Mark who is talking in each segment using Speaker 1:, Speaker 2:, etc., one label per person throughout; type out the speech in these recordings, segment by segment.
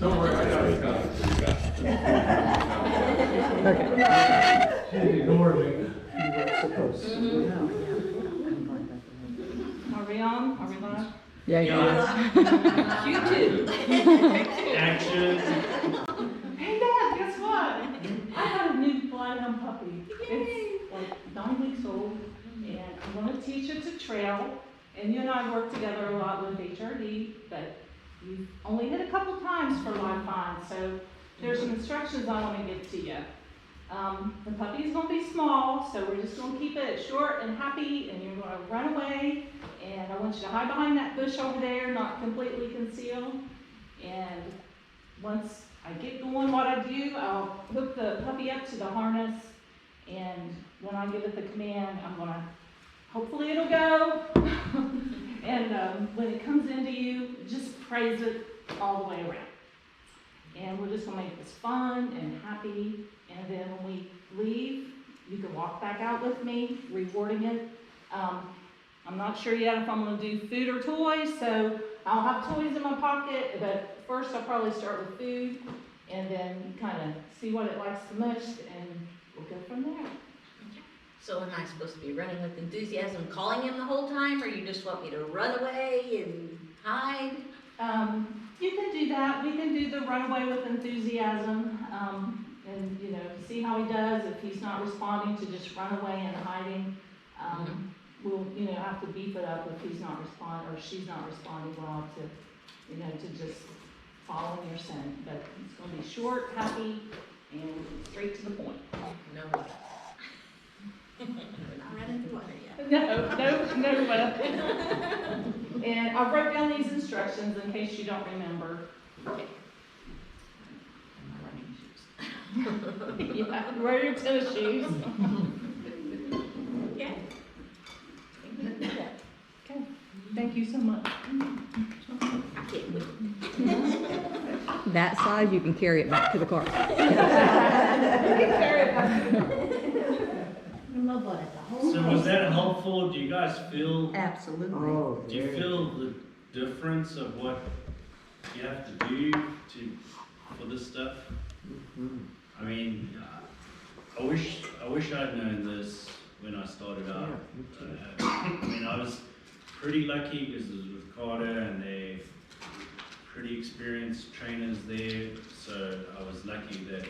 Speaker 1: Don't worry, I got it. She ignored me.
Speaker 2: You weren't supposed to.
Speaker 3: Are we on? Are we live?
Speaker 4: Yeah, you are.
Speaker 3: You too.
Speaker 5: Action.
Speaker 3: Hey Dad, guess what? I got a new bloodhound puppy. It's like 9 weeks old, and I'm gonna teach it to trail. And you and I work together a lot with HRD, but you've only hit a couple times for live fines, so there's some instructions I wanna give to you. The puppy's gonna be small, so we're just gonna keep it short and happy, and you're gonna run away, and I want you to hide behind that bush over there, not completely concealed. And once I get going what I do, I'll hook the puppy up to the harness, and when I give it the command, I'm gonna, hopefully it'll go. And when it comes into you, just praise it all the way around. And we're just gonna make this fun and happy. And then when we leave, you can walk back out with me, rewarding it. I'm not sure yet if I'm gonna do food or toys, so I'll have toys in my pocket, but first I'll probably start with food and then kind of see what it likes the most, and we'll go from there.
Speaker 6: So am I supposed to be running with enthusiasm, calling him the whole time, or you just want me to run away and hide?
Speaker 3: You can do that. We can do the run away with enthusiasm, and you know, see how he does. If he's not responding, to just run away and hiding. We'll, you know, have to beef it up if he's not responding or she's not responding well to, you know, to just following your scent. But it's going to be short, happy, and straight to the point.
Speaker 6: No. We're not running through water yet.
Speaker 3: No. And I wrote down these instructions in case you don't remember.
Speaker 6: Okay.
Speaker 3: Yeah, wear your tennis shoes.
Speaker 6: Yeah.
Speaker 3: Okay, thank you so much.
Speaker 6: I can't wait.
Speaker 4: That side, you can carry it back to the car.
Speaker 3: You can carry it back.
Speaker 5: So was that helpful? Do you guys feel,
Speaker 2: Absolutely.
Speaker 1: Oh,
Speaker 5: do you feel the difference of what you have to do for this stuff? I mean, I wish I'd known this when I started out. I mean, I was pretty lucky because it was with Carter and they're pretty experienced trainers there. So I was lucky that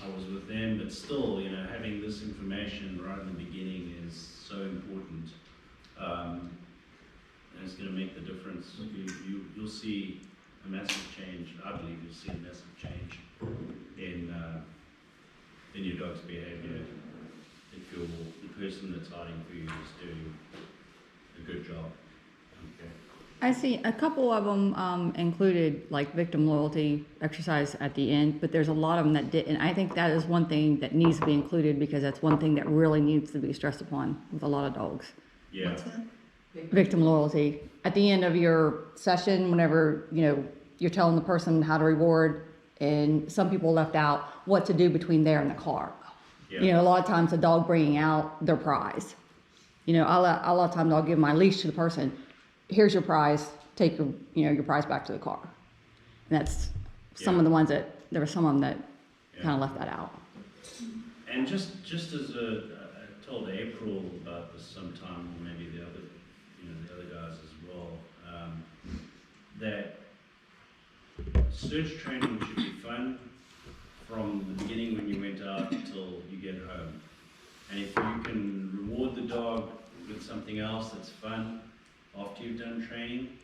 Speaker 5: I was with them, but still, you know, having this information right in the beginning is so important. And it's going to make the difference. You'll see a massive change. I believe you'll see a massive change in your dog's behavior if the person that's hiding for you is doing a good job. Okay.
Speaker 4: I see a couple of them included like victim loyalty exercise at the end, but there's a lot of them that didn't. I think that is one thing that needs to be included because that's one thing that really needs to be stressed upon with a lot of dogs.
Speaker 5: Yeah.
Speaker 4: Victim loyalty. At the end of your session, whenever, you know, you're telling the person how to reward, and some people left out what to do between there and the car.
Speaker 5: Yeah.
Speaker 4: You know, a lot of times the dog bringing out their prize. You know, a lot of times I'll give my leash to the person. Here's your prize. Take your, you know, your prize back to the car. And that's some of the ones that there were some of them that kind of left that out.
Speaker 5: And just as I told April about this sometime, or maybe the other, you know, the other guys as well, that search training should be fun from the beginning when you went out until you get home. And if you can reward the dog with something else that's fun after you've done training,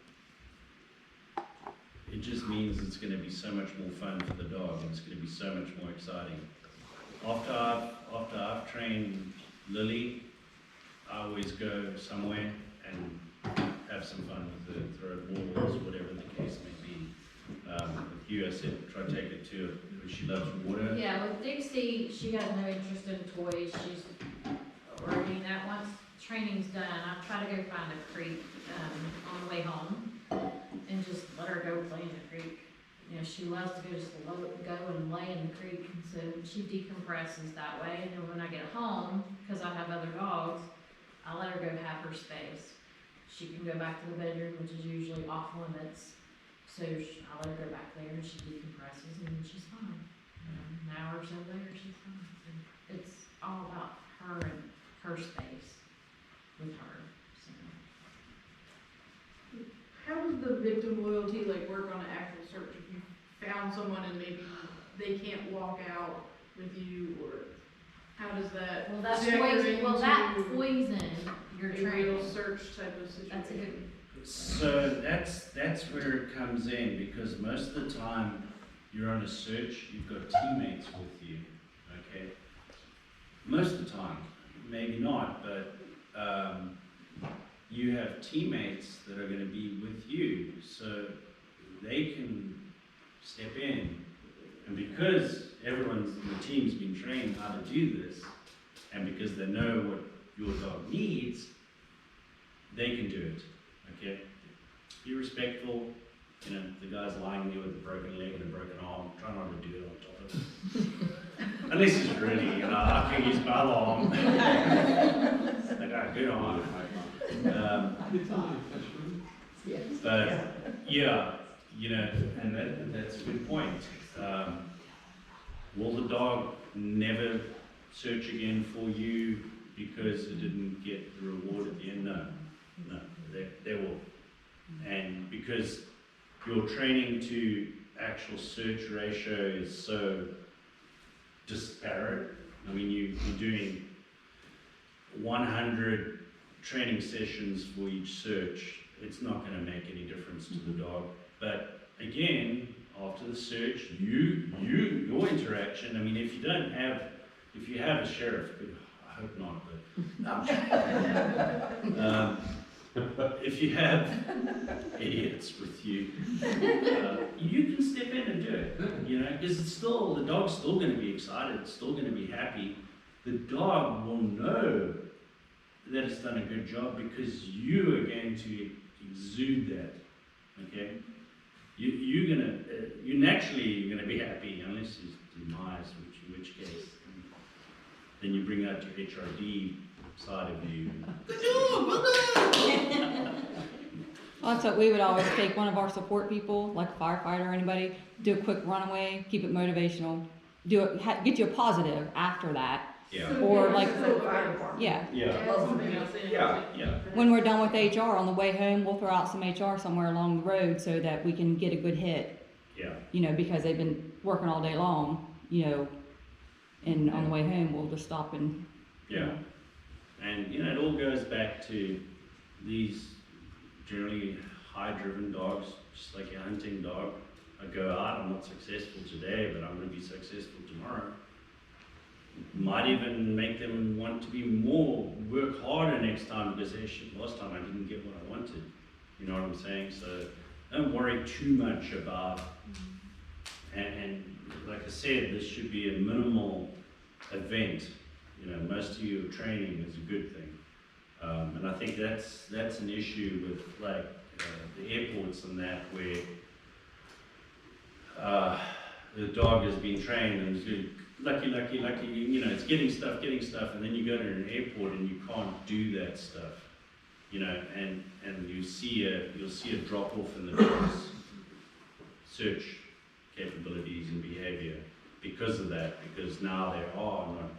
Speaker 5: it just means it's going to be so much more fun for the dog, and it's going to be so much more exciting. After I've trained Lily, I always go somewhere and have some fun with her, throw balls, whatever the case may be. With you, I said try to take her to where she loves water.
Speaker 7: Yeah, with Dixie, she has no interest in toys. She's already that once training's done, I try to go find a creek on the way home and just let her go play in the creek. You know, she loves to go go and lay in the creek, so she decompresses that way. And then when I get home, because I have other dogs, I let her go have her space. She can go back to the bedroom, which is usually off limits. So I let her go back there and she decompresses and she's fine. An hour or so later, she's fine. And it's all about her and her space with her, so.
Speaker 1: How does the victim loyalty like work on an actual search? If you found someone and maybe they can't walk out with you, or how does that
Speaker 7: Well, that's
Speaker 1: factor
Speaker 7: poison, well, that
Speaker 1: into
Speaker 7: poison your
Speaker 1: a
Speaker 7: training.
Speaker 1: real search type of situation?
Speaker 7: That's a good,
Speaker 5: So that's where it comes in, because most of the time you're on a search, you've got teammates with you, okay? Most of the time, maybe not, but you have teammates that are gonna be with you, so they can step in. And because everyone's in the team's been trained how to do this, and because they know what your dog needs, they can do it, okay? Be respectul, you know, the guy's lying there with a broken leg and a broken arm, try not to do it on top of it. Unless he's really, you know, I can use my other arm. I got a good arm. But, yeah, you know, and that's a good point. Will the dog never search again for you because it didn't get the reward at the end? No, they will. And because your training to actual search ratio is so disparate, I mean, you're doing 100 training sessions for each search, it's not going to make any difference to the dog. But again, after the search, your interaction, I mean, if you have a sheriff, I hope not, but no, if you have idiots with you, you can step in and do it, you know, because the dog's still going to be excited, it's still going to be happy. The dog will know that it's done a good job because you are going to exude that, okay? You're naturally gonna be happy unless it's demise, in which case, then you bring out your HRD side of you. Good job, well done!
Speaker 4: Well, that's what we would always take one of our support people, like a firefighter or anybody, do a quick runaway, keep it motivational, get you a positive after that.
Speaker 5: Yeah.
Speaker 4: Or like,
Speaker 1: fire department.
Speaker 4: yeah.
Speaker 5: Yeah.
Speaker 1: That's something else.
Speaker 5: Yeah.
Speaker 4: When we're done with HR, on the way home, we'll throw out some HR somewhere along the road so that we can get a good hit,
Speaker 5: Yeah.
Speaker 4: you know, because they've been working all day long, you know, and on the way home, we'll just stop and.
Speaker 5: Yeah. And, you know, it all goes back to these generally high-driven dogs, just like a hunting dog. I go out, I'm not successful today, but I'm going to be successful tomorrow. Might even make them want to be work harder next time because, hey, shit, last time I didn't get what I wanted. You know what I'm saying? So don't worry too much about, and like I said, this should be a minimal event. You know, most of your training is a good thing. And I think that's an issue with like the airports and that, where the dog has been trained and is good. Lucky, you know, it's getting stuff, and then you go to an airport and you can't do that stuff, you know, and you'll see a drop off in the dog's search capabilities and behavior because of that, because now they are not,